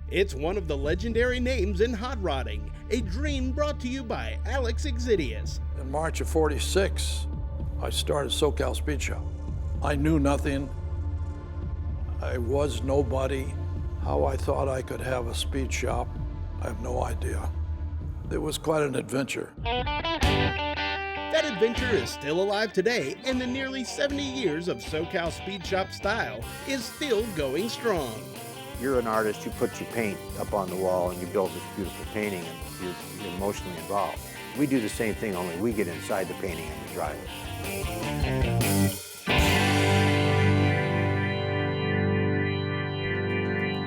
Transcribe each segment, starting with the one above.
It's one of the legendary names in hot rodding, a dream brought to you by Alex Ridez. In March of '46, I started SoCal Speed Shop. I knew nothing. I was nobody. How I thought I could have a speed shop, I have no idea. It was quite an adventure. That adventure is still alive today, and the nearly 70 years of SoCal Speed Shop style is still going strong. You're an artist, you put your paint up on the wall and you build this beautiful painting and you're emotionally involved. We do the same thing, only we get inside the painting and we drive it.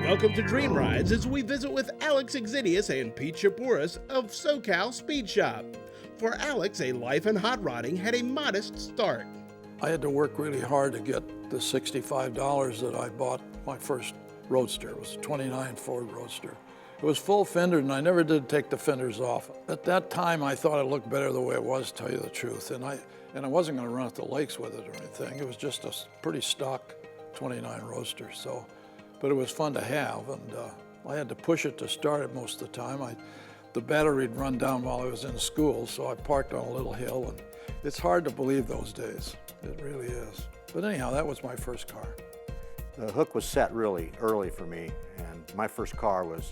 Welcome to Dream Rides as we visit with Alex Ridez and Pete Chapuras of SoCal Speed Shop. For Alex, a life in hot rodding had a modest start. I had to work really hard to get the $65 that I bought my first Roadster. It was a '29 Ford Roadster. It was full fendered and I never did take the fenders off. At that time I thought it looked better the way it was, to tell you the truth. And I wasn't going to run at the lakes with it or anything. It was just a pretty stock '29 Roadster. But it was fun to have, and I had to push it to start it most of the time. The battery would run down while I was in school, so I parked on a little hill, and it's hard to believe those days. It really is. But anyhow, that was my first car. The hook was set really early for me, and my first car was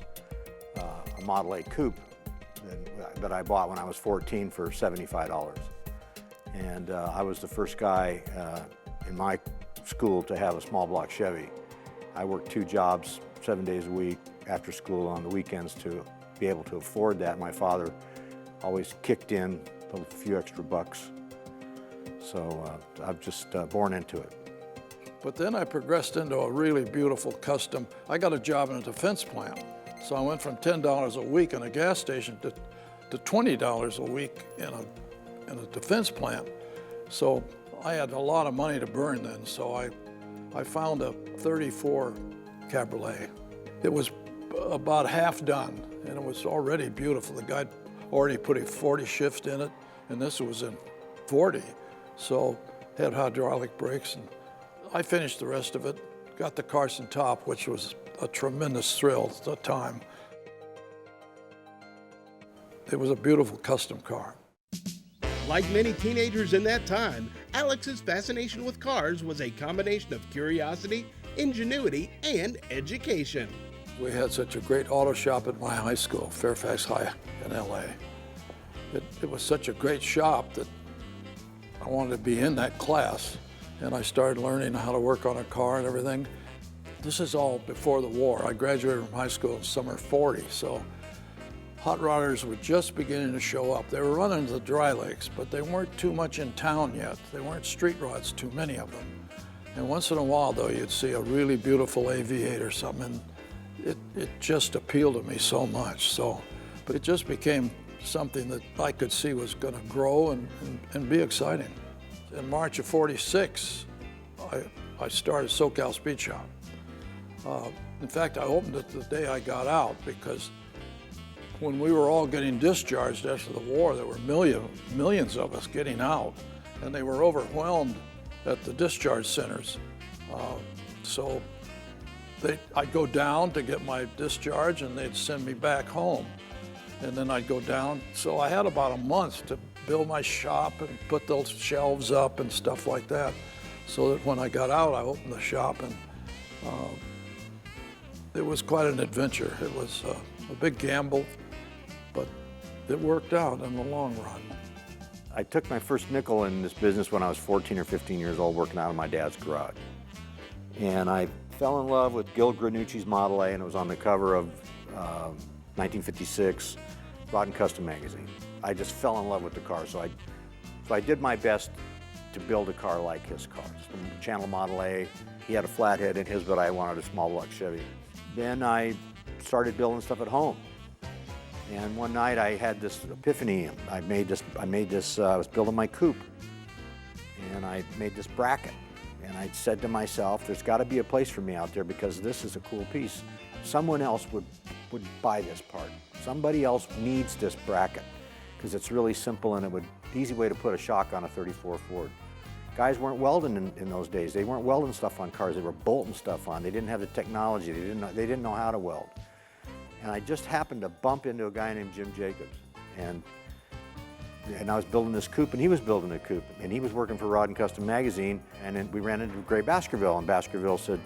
a Model A Coupe that I bought when I was 14 for $75. And I was the first guy in my school to have a small block Chevy. I worked 2 jobs, 7 days a week, after school on the weekends to be able to afford that. My father always kicked in a few extra bucks. So I'm just born into it. But then I progressed into a really beautiful custom. I got a job in a defense plant. So I went from $10 a week in a gas station to $20 a week in a defense plant. So I had a lot of money to burn then. So I found a '34 Cabriolet. It was about half done, and it was already beautiful. The guy already put a 40 shift in it, and this was in 40. So had hydraulic brakes, and I finished the rest of it, got the Carson top, which was a tremendous thrill at the time. It was a beautiful custom car. Like many teenagers in that time, Alex's fascination with cars was a combination of curiosity, ingenuity, and education. We had such a great auto shop at my high school, Fairfax High in LA. It was such a great shop that I wanted to be in that class, and I started learning how to work on a car and everything. This is all before the war. I graduated from high school in summer '40, so hot rodders were just beginning to show up. They were running to the dry lakes, but they weren't too much in town yet. They weren't street rods, too many of them. And once in a while, though, you'd see a really beautiful A8 or something, and it just appealed to me so much. But it just became something that I could see was going to grow and be exciting. In March of '46, I started SoCal Speed Shop. In fact, I opened it the day I got out because when we were all getting discharged after the war, there were millions of us getting out, and they were overwhelmed at the discharge centers. So I'd go down to get my discharge, and they'd send me back home. And then I'd go down. So I had about a month to build my shop and put those shelves up and stuff like that, so that when I got out, I opened the shop, and it was quite an adventure. It was a big gamble, but it worked out in the long run. I took my first nickel in this business when I was 14 or 15 years old, working out of my dad's garage. And I fell in love with Gil Granucci's Model A, and it was on the cover of 1956 Rod and Custom magazine. I just fell in love with the car, so I did my best to build a car like his car. Some Channel Model A. He had a flathead in his, but I wanted a small block Chevy. Then I started building stuff at home. And one night I had this epiphany. I was building my coupe, and I made this bracket. And I said to myself, there's got to be a place for me out there because this is a cool piece. Someone else would buy this part. Somebody else needs this bracket because it's really simple and easy way to put a shock on a '34 Ford. Guys weren't welding in those days. They weren't welding stuff on cars. They were bolting stuff on. They didn't have the technology. They didn't know how to weld. And I just happened to bump into a guy named Jim Jacobs. And I was building this coupe, and he was building a coupe. And he was working for Rod and Custom Magazine, and then we ran into Gray Baskerville, and Baskerville said,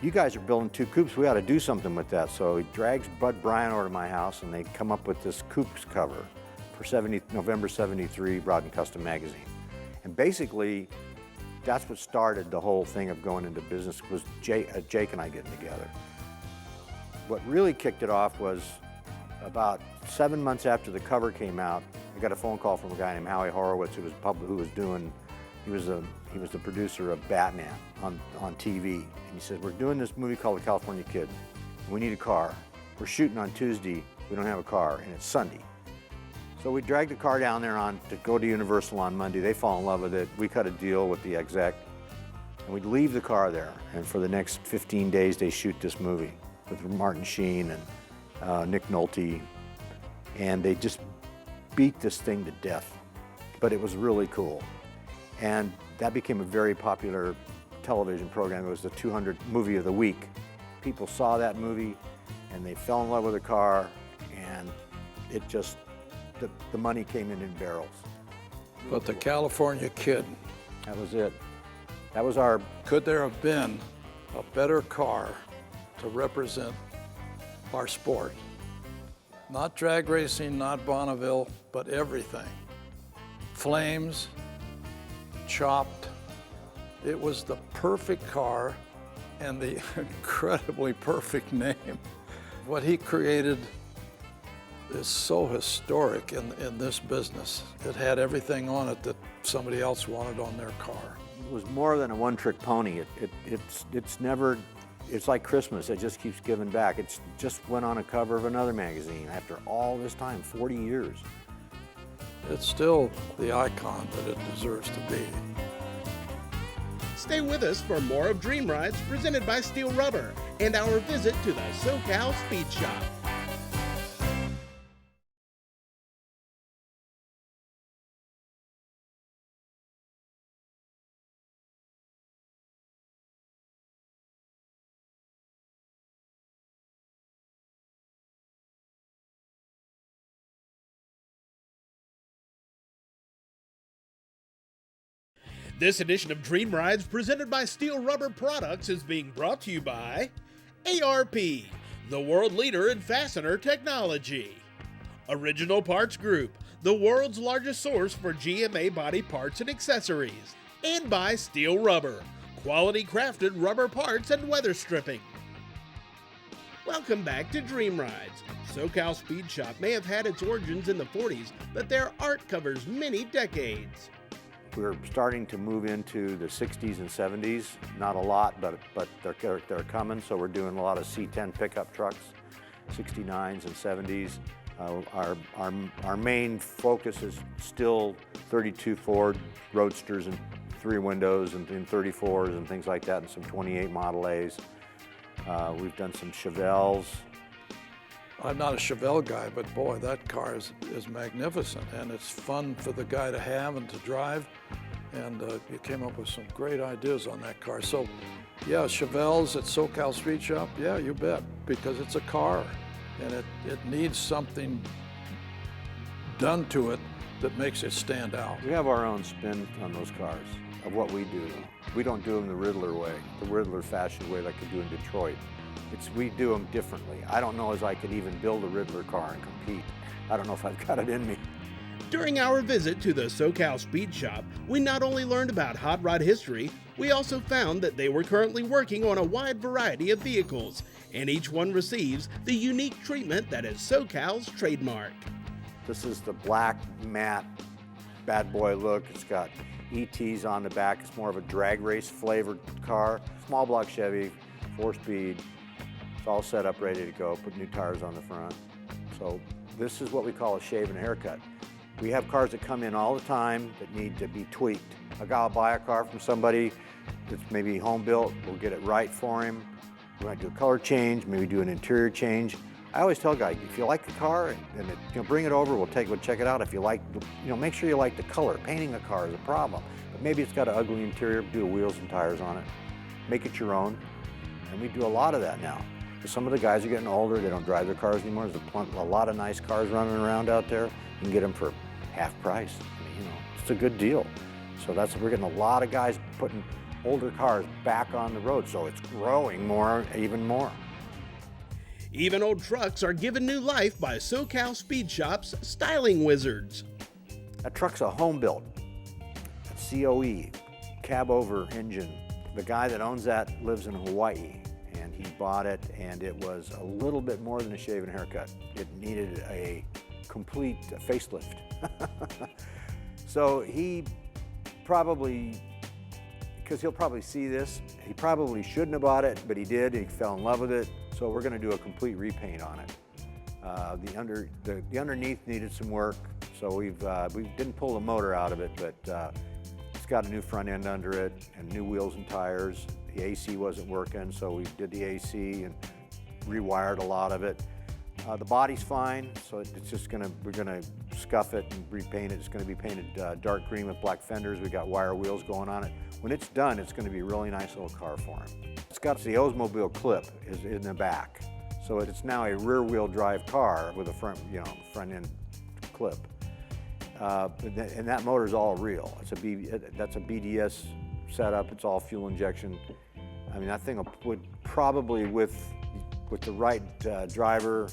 "You guys are building 2 coupes, we ought to do something with that." So he drags Bud Bryan over to my house, and they come up with this coupes cover for November 73 Rod and Custom Magazine. And basically, that's what started the whole thing of going into business, was Jake and I getting together. What really kicked it off was about 7 months after the cover came out, I got a phone call from a guy named Howie Horowitz, he was the producer of Batman on TV. And he said, "We're doing this movie called The California Kid. We need a car. We're shooting on Tuesday, we don't have a car, and it's Sunday." So we dragged the car down there to go to Universal on Monday. They fall in love with it. We cut a deal with the exec, and we'd leave the car there. And for the next 15 days, they shoot this movie with Martin Sheen and Nick Nolte. And they just beat this thing to death. But it was really cool. And that became a very popular television program. It was the 200 movie of the week. People saw that movie, and they fell in love with the car, and it just, the money came in barrels. But the California Kid, That was it. That was our... could there have been a better car to represent our sport? Not drag racing, not Bonneville, but everything. Flames, chopped. It was the perfect car and the incredibly perfect name. What he created is so historic in this business. It had everything on it that somebody else wanted on their car. It was more than a one-trick pony. It's like Christmas, it just keeps giving back. It just went on a cover of another magazine after all this time, 40 years. It's still the icon that it deserves to be. Stay with us for more of Dream Rides presented by Steel Rubber and our visit to the SoCal Speed Shop. This edition of Dream Rides presented by Steel Rubber Products is being brought to you by ARP, the world leader in fastener technology. Original Parts Group, the world's largest source for GMA body parts and accessories. And by Steel Rubber, quality crafted rubber parts and weather stripping. Welcome back to Dream Rides. SoCal Speed Shop may have had its origins in the 40s, but their art covers many decades. We're starting to move into the 60s and 70s. Not a lot, but they're coming. So we're doing a lot of C10 pickup trucks, 69s and 70s. Our main focus is still 32 Ford Roadsters and 3 windows and 34s and things like that, and some 28 Model A's. We've done some Chevelles. I'm not a Chevelle guy, but boy, that car is magnificent, and it's fun for the guy to have and to drive. And you came up with some great ideas on that car. So, yeah, Chevelles at SoCal Speed Shop, yeah, you bet, because it's a car, and it needs something done to it that makes it stand out. We have our own spin on those cars of what we do. We don't do them the Riddler way, the Riddler fashion way like we do in Detroit. We do them differently. I don't know as I could even build a Riddler car and compete. I don't know if I've got it in me. During our visit to the SoCal Speed Shop, we not only learned about hot rod history, we also found that they were currently working on a wide variety of vehicles, and each one receives the unique treatment that is SoCal's trademark. This is the black matte bad boy look. It's got ETs on the back. It's more of a drag race flavored car. Small block Chevy, 4-speed. It's all set up, ready to go. Put new tires on the front. So this is what we call a shave and haircut. We have cars that come in all the time that need to be tweaked. A guy will buy a car from somebody that's maybe home built. We'll get it right for him. We might do a color change, maybe do an interior change. I always tell guys, if you like the car, and bring it over. We'll check it out. If you like, make sure you like the color. Painting a car is a problem, but maybe it's got an ugly interior. Do the wheels and tires on it. Make it your own, and we do a lot of that now. Some of the guys are getting older, they don't drive their cars anymore. There's a lot of nice cars running around out there. You can get them for half price. I mean, you know, it's a good deal. So we're getting a lot of guys putting older cars back on the road, so it's growing more, even more. Even old trucks are given new life by SoCal Speed Shop's styling wizards. That truck's a home built, COE, cab over engine. The guy that owns that lives in Hawaii, and he bought it, and it was a little bit more than a shave and haircut. It needed a complete facelift. So he probably, because he'll probably see this, he probably shouldn't have bought it, but he did. He fell in love with it. So we're going to do a complete repaint on it. The underneath needed some work, so we didn't pull the motor out of it, but it's got a new front end under it and new wheels and tires. The AC wasn't working, so we did the AC and rewired a lot of it. The body's fine, so it's just we're gonna scuff it and repaint it. It's gonna be painted dark green with black fenders. We got wire wheels going on it. When it's done, it's gonna be a really nice little car for him. It's got the Oldsmobile clip is in the back, so it's now a rear-wheel drive car with a front end clip. And that motor's all real. That's a BDS setup. It's all fuel injection. I mean, that thing would probably, with the right driver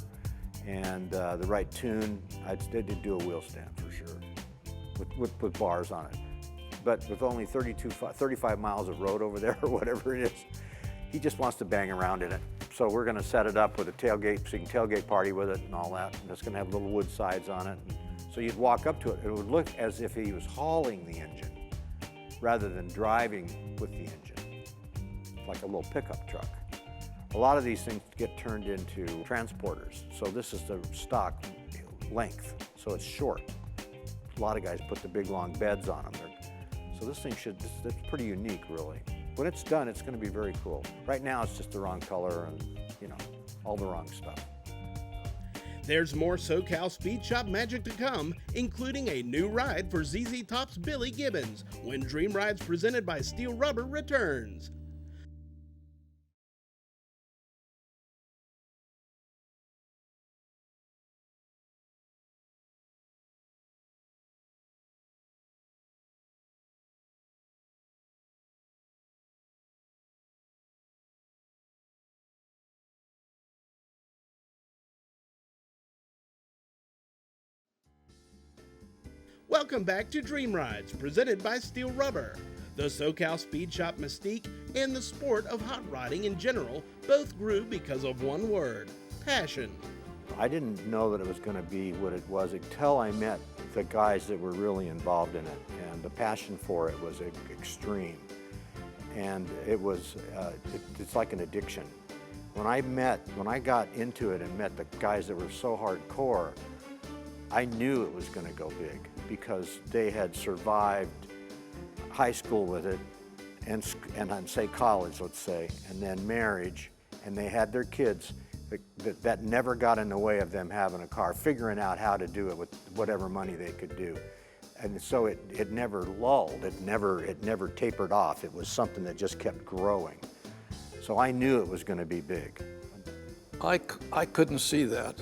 and the right tune, I'd do a wheel stand for sure, with bars on it. But with only 35 miles of road over there or whatever it is, he just wants to bang around in it. So we're going to set it up with a tailgate, so you can tailgate party with it and all that. And it's going to have little wood sides on it. So you'd walk up to it, it would look as if he was hauling the engine rather than driving with the engine, like a little pickup truck. A lot of these things get turned into transporters. So this is the stock length, so it's short. A lot of guys put the big long beds on them. So this thing it's pretty unique, really. When it's done, it's going to be very cool. Right now, it's just the wrong color and, all the wrong stuff. There's more SoCal Speed Shop magic to come, including a new ride for ZZ Top's Billy Gibbons when Dream Rides presented by Steel Rubber returns. Welcome back to Dream Rides, presented by Steel Rubber. The SoCal Speed Shop mystique and the sport of hot rodding in general both grew because of one word: passion. I didn't know that it was going to be what it was until I met the guys that were really involved in it, and the passion for it was extreme. And it was, it's like an addiction. When I got into it and met the guys that were so hardcore, I knew it was going to go big because they had survived high school with it and say college, let's say, and then marriage, and they had their kids that never got in the way of them having a car, figuring out how to do it with whatever money they could do. And so it never lulled, it never tapered off. It was something that just kept growing. So I knew it was going to be big. I couldn't see that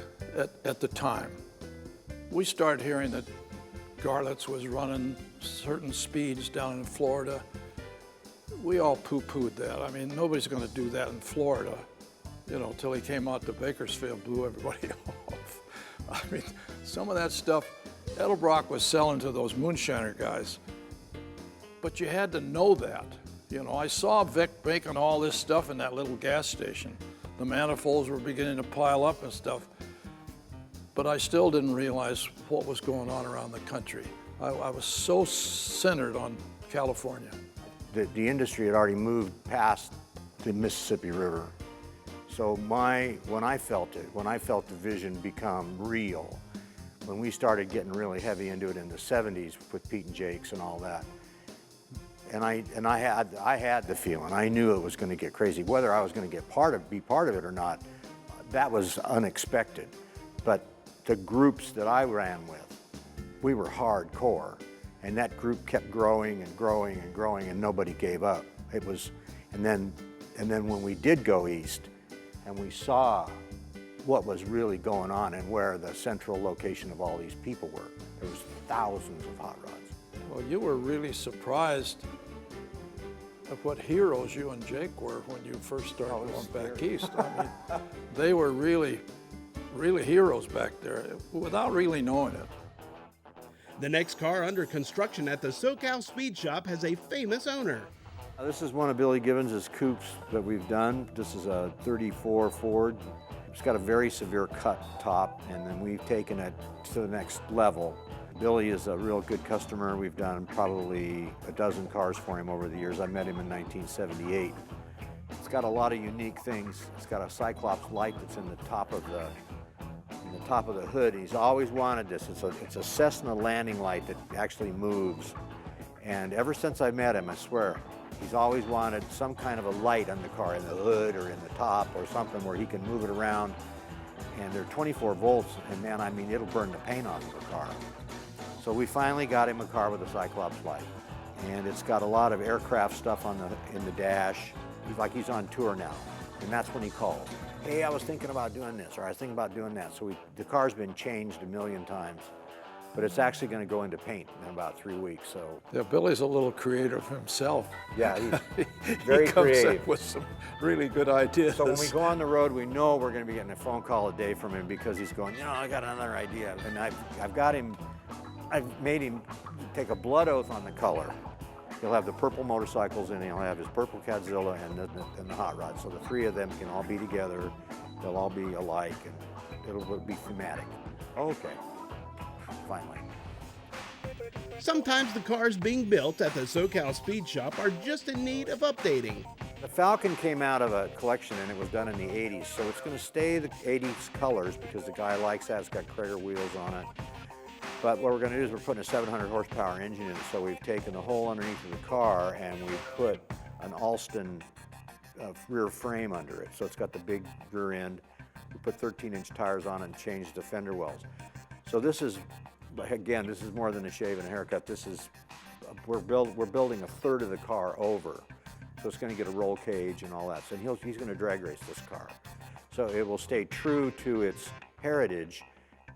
at the time. We started hearing that Garlett's was running certain speeds down in Florida. We all poo-pooed that. I mean, nobody's going to do that in Florida, till he came out to Bakersfield, blew everybody off. I mean, some of that stuff Edelbrock was selling to those moonshiner guys, but you had to know that. I saw Vic making all this stuff in that little gas station. The manifolds were beginning to pile up and stuff. But I still didn't realize what was going on around the country. I was so centered on California. The industry had already moved past the Mississippi River. So when I felt the vision become real, when we started getting really heavy into it in the 70s with Pete and Jake's and all that, and I had the feeling. I knew it was going to get crazy. Whether I was going to be part of it or not, that was unexpected. But the groups that I ran with, we were hardcore, and that group kept growing and growing and growing, and nobody gave up. And then when we did go east, and we saw what was really going on and where the central location of all these people were. There was thousands of hot rods. Well, you were really surprised at what heroes you and Jake were when you first started going back east. I mean, they were really heroes back there without really knowing it. The next car under construction at the SoCal Speed Shop has a famous owner. This is one of Billy Gibbons' coupes that we've done. This is a 34 Ford. It's got a very severe cut top, and then we've taken it to the next level. Billy is a real good customer. We've done probably a dozen cars for him over the years. I met him in 1978. It's got a lot of unique things. It's got a Cyclops light that's in the top of the hood. He's always wanted this. It's a Cessna landing light that actually moves. And ever since I met him, I swear, he's always wanted some kind of a light on the car, in the hood or in the top or something where he can move it around. And they're 24 volts, and man, I mean, it'll burn the paint off of the car. So we finally got him a car with a Cyclops light. And it's got a lot of aircraft stuff in the dash. He's on tour now. And that's when he calls. Hey, I was thinking about doing this, or I was thinking about doing that. So the car's been changed a million times, but it's actually going to go into paint in about 3 weeks. So yeah, Billy's a little creative himself. Yeah, he's very he comes creative. up with some really good ideas. So when we go on the road, we know we're going to be getting a phone call a day from him because he's going, I got another idea. And I've made him take a blood oath on the color. He'll have the purple motorcycles and he'll have his purple Cadzilla and the hot rod. So the three of them can all be together. They'll all be alike and it'll be thematic. Okay, finally. Sometimes the cars being built at the SoCal Speed Shop are just in need of updating. The Falcon came out of a collection and it was done in the 80s. So it's going to stay the 80s colors because the guy likes that. It's got Krager wheels on it. But what we're going to do is we're putting a 700 horsepower engine in it. So we've taken the hole underneath of the car and we've put an Alston rear frame under it. So it's got the big rear end. We put 13-inch tires on it and changed the fender wells. So this is, again, this is more than a shave and a haircut. This is, we're building a third of the car over. So it's going to get a roll cage and all that. So he's going to drag race this car. So it will stay true to its heritage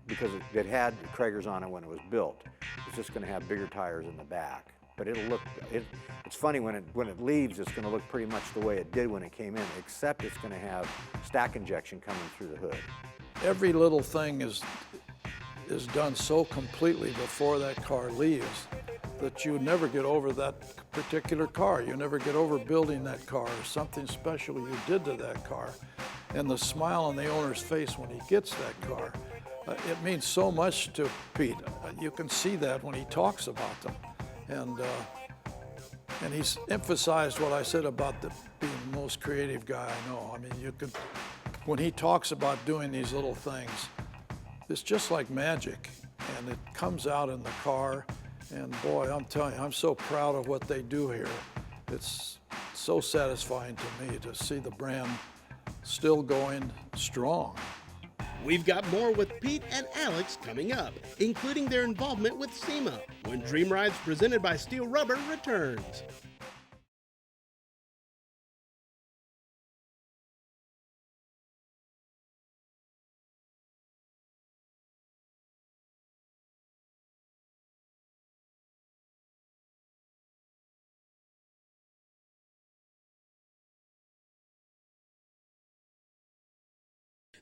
because it had Kragers on it when it was built. It's just going to have bigger tires in the back. But it'll look, it's funny, when it leaves, it's going to look pretty much the way it did when it came in, except it's going to have stack injection coming through the hood. Every little thing is done so completely before that car leaves that you never get over that particular car. You never get over building that car or something special you did to that car. And the smile on the owner's face when he gets that car, it means so much to Pete. You can see that when he talks about them. And he's emphasized what I said about being the most creative guy I know. I mean, when he talks about doing these little things, it's just like magic, and it comes out in the car. And boy, I'm telling you, I'm so proud of what they do here. It's so satisfying to me to see the brand still going strong. We've got more with Pete and Alex coming up, including their involvement with SEMA, when Dream Rides presented by Steel Rubber returns.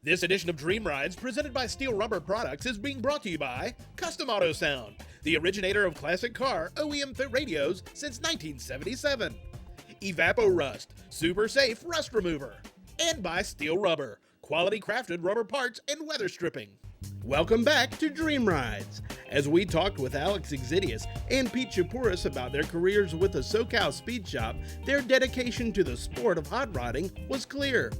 This edition of Dream Rides, presented by Steel Rubber Products, is being brought to you by Custom Auto Sound, the originator of classic car OEM fit radios since 1977. Evapo Rust, super safe rust remover. And by Steel Rubber, quality crafted rubber parts and weather stripping. Welcome back to Dream Rides. As we talked with Alex Exidius and Pete Chapouris about their careers with the SoCal Speed Shop, their dedication to the sport of hot rodding was clear.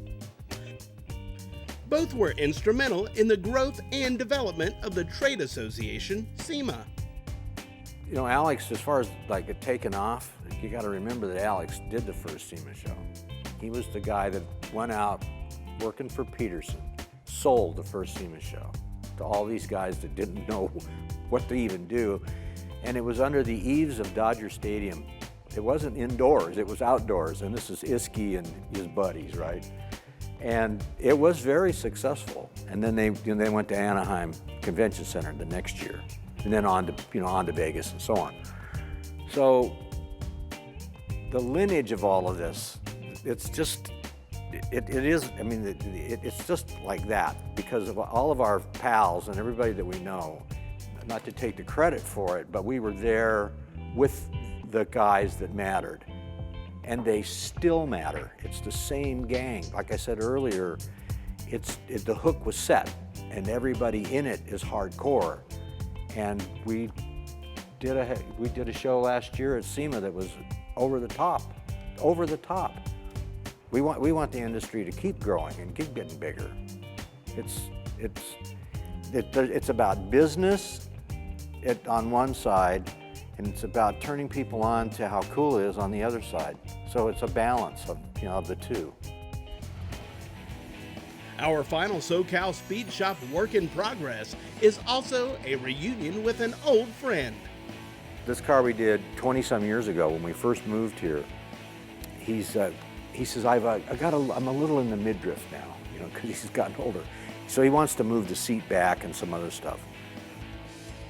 Both were instrumental in the growth and development of the trade association, SEMA. You know, Alex, as far as like it taking off, you got to remember that Alex did the first SEMA show. He was the guy that went out working for Peterson, sold the first SEMA show to all these guys that didn't know what to even do. And it was under the eaves of Dodger Stadium. It wasn't indoors, it was outdoors. And this is Iskey and his buddies, right? And it was very successful. And then they went to Anaheim Convention Center the next year, and then on to Vegas and so on. So the lineage of all of this, it's just, it is, I mean, it's just like that because of all of our pals and everybody that we know, not to take the credit for it, but we were there with the guys that mattered. And they still matter. It's the same gang. Like I said earlier, the hook was set, and everybody in it is hardcore. And we did a show last year at SEMA that was over the top. We want the industry to keep growing and keep getting bigger. It's about business on one side, and it's about turning people on to how cool it is on the other side. So it's a balance of the two. Our final SoCal Speed Shop work in progress is also a reunion with an old friend. This car we did 20-some years ago when we first moved here. He says, I'm a little in the midriff now, because he's gotten older. So he wants to move the seat back and some other stuff.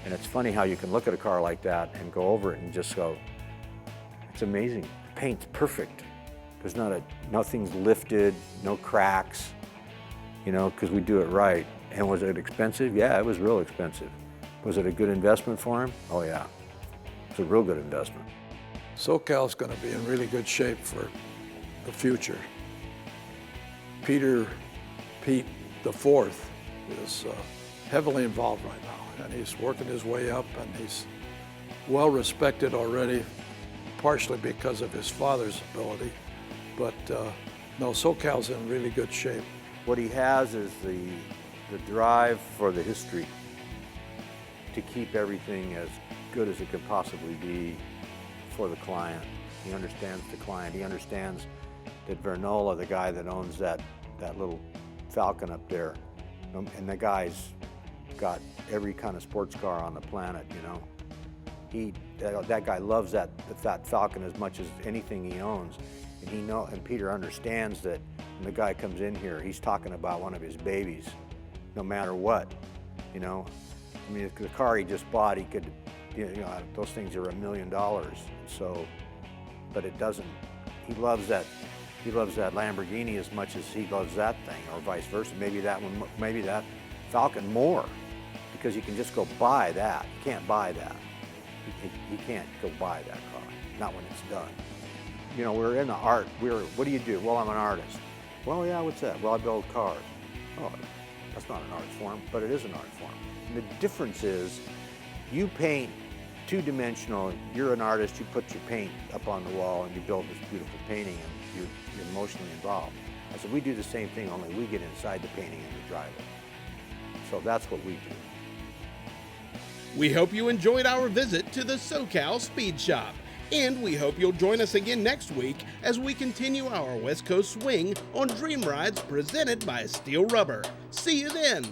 And it's funny how you can look at a car like that and go over it and just go, it's amazing. The paint's perfect. There's nothing's lifted, no cracks, because we do it right. And was it expensive? Yeah, it was real expensive. Was it a good investment for him? Oh yeah, it's a real good investment. SoCal's going to be in really good shape for the future. Pete the Fourth is heavily involved right now, and he's working his way up, and he's well respected already, partially because of his father's ability. But no, SoCal's in really good shape. What he has is the drive for the history to keep everything as good as it could possibly be for the client. He understands the client. He understands that Vernola, the guy that owns that little Falcon up there, and the guy's got every kind of sports car on the planet, That guy loves that Falcon as much as anything he owns. And Peter understands that when the guy comes in here, he's talking about one of his babies, no matter what, I mean, the car he just bought, he could, those things are $1 million. So, but it doesn't, he loves that Lamborghini as much as he loves that thing, or vice versa. Maybe that Falcon more, because you can just go buy that. You can't buy that. You can't go buy that car, not when it's done. We're in the art. What do you do? Well, I'm an artist. Well, yeah, what's that? Well, I build cars. Oh, that's not an art form, but it is an art form. And the difference is, you paint two-dimensional. You're an artist. You put your paint up on the wall and you build this beautiful painting, and you're emotionally involved. I said, we do the same thing, only we get inside the painting and we drive it. So that's what we do. We hope you enjoyed our visit to the SoCal Speed Shop, and we hope you'll join us again next week as we continue our West Coast swing on Dream Rides presented by Steel Rubber. See you then.